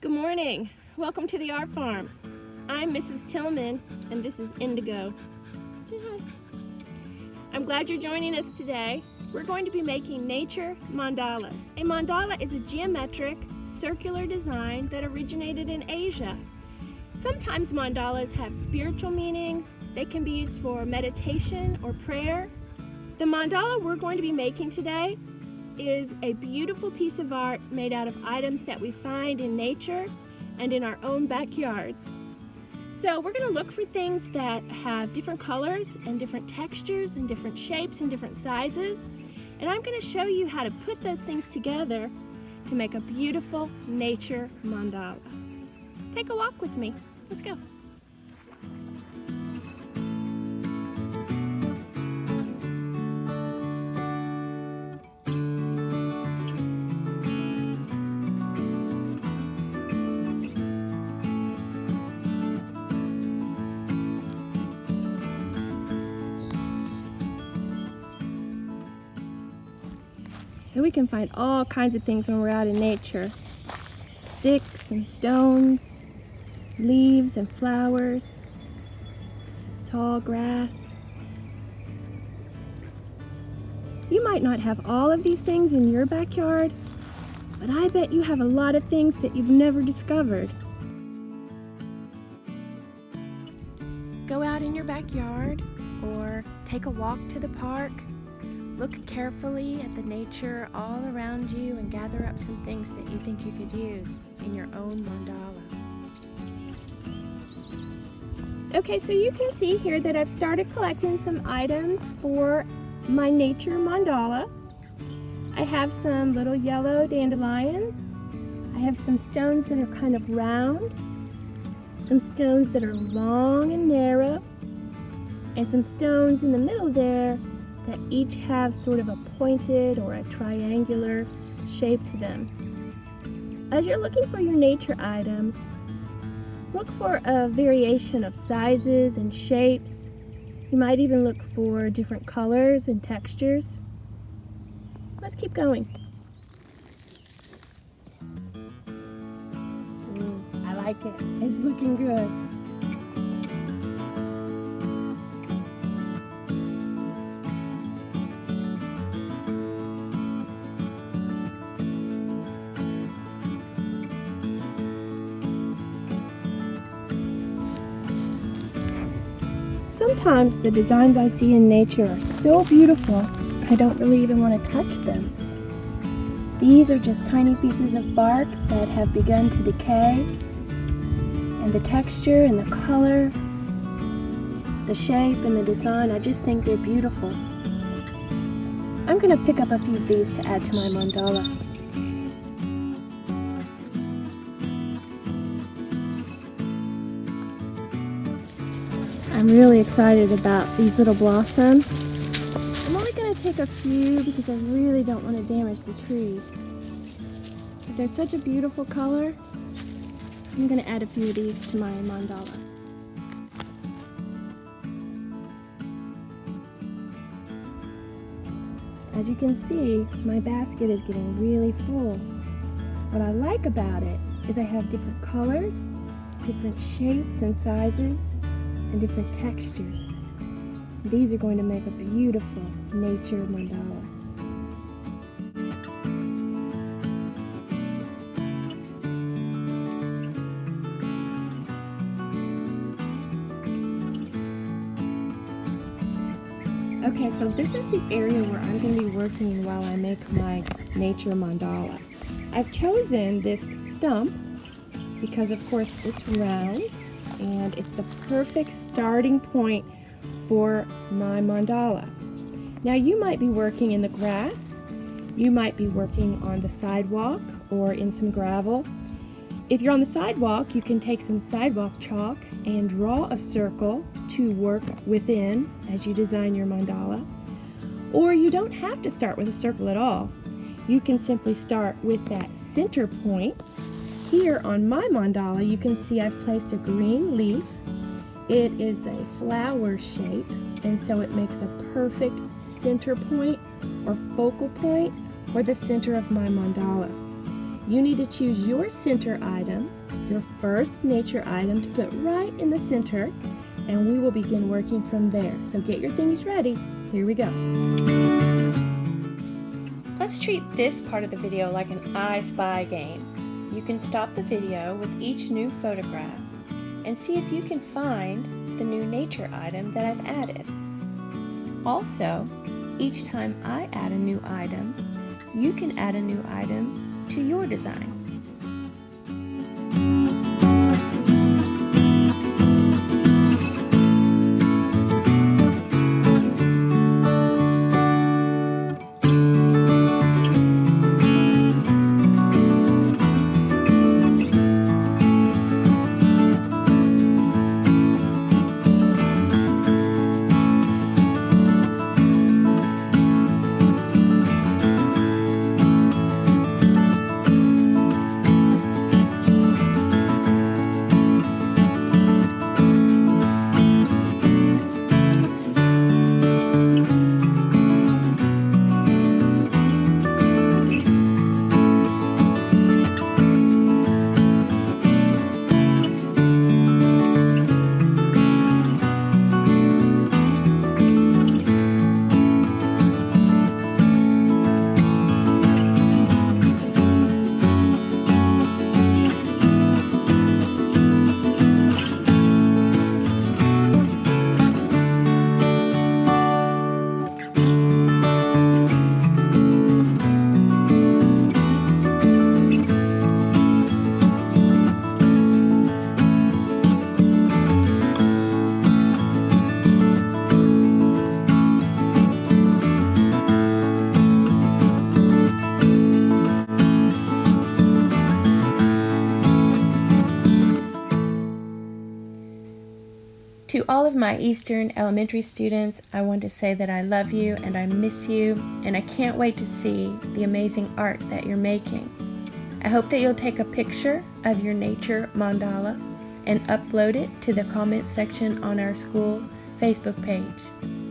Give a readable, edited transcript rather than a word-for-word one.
Good morning. Welcome to the Art Farm. I'm Mrs. Tillman, and this is Indigo. Say hi. I'm glad you're joining us today. We're going to be making nature mandalas. A mandala is a geometric, circular design that originated in Asia. Sometimes mandalas have spiritual meanings. They can be used for meditation or prayer. The mandala we're going to be making today is a beautiful piece of art made out of items that we find in nature and in our own backyards. So we're going to look for things that have different colors and different textures and different shapes and different sizes. And I'm going to show you how to put those things together to make a beautiful nature mandala. Take a walk with me. Let's go. So we can find all kinds of things when we're out in nature. Sticks and stones, leaves and flowers, tall grass. You might not have all of these things in your backyard, but I bet you have a lot of things that you've never discovered. Go out in your backyard or take a walk to the park. Look carefully at the nature all around you and gather up some things that you think you could use in your own mandala. Okay, so you can see here that I've started collecting some items for my nature mandala. I have some little yellow dandelions. I have some stones that are kind of round, some stones that are long and narrow, and some stones in the middle there that each have sort of a pointed or a triangular shape to them. As you're looking for your nature items, look for a variation of sizes and shapes. You might even look for different colors and textures. Let's keep going. I like it. It's looking good. Sometimes the designs I see in nature are so beautiful, I don't really even want to touch them. These are just tiny pieces of bark that have begun to decay, and the texture and the color, the shape and the design, I just think they're beautiful. I'm going to pick up a few of these to add to my mandala. I'm really excited about these little blossoms. I'm only going to take a few because I really don't want to damage the trees. But they're such a beautiful color. I'm going to add a few of these to my mandala. As you can see, my basket is getting really full. What I like about it is I have different colors, different shapes and sizes, and different textures. These are going to make a beautiful nature mandala. Okay, so this is the area where I'm going to be working while I make my nature mandala. I've chosen this stump because of course it's round and it's the perfect starting point for my mandala. Now you might be working in the grass, you might be working on the sidewalk or in some gravel. If you're on the sidewalk, you can take some sidewalk chalk and draw a circle to work within as you design your mandala. Or you don't have to start with a circle at all. You can simply start with that center point. Here on my mandala, you can see I've placed a green leaf. It is a flower shape, and so it makes a perfect center point or focal point for the center of my mandala. You need to choose your center item, your first nature item, to put right in the center, and we will begin working from there. So get your things ready. Here we go. Let's treat this part of the video like an I Spy game. You can stop the video with each new photograph and see if you can find the new nature item that I've added. Also, each time I add a new item, you can add a new item to your design. To all of my Eastern Elementary students, I want to say that I love you and I miss you, and I can't wait to see the amazing art that you're making. I hope that you'll take a picture of your nature mandala and upload it to the comment section on our school Facebook page.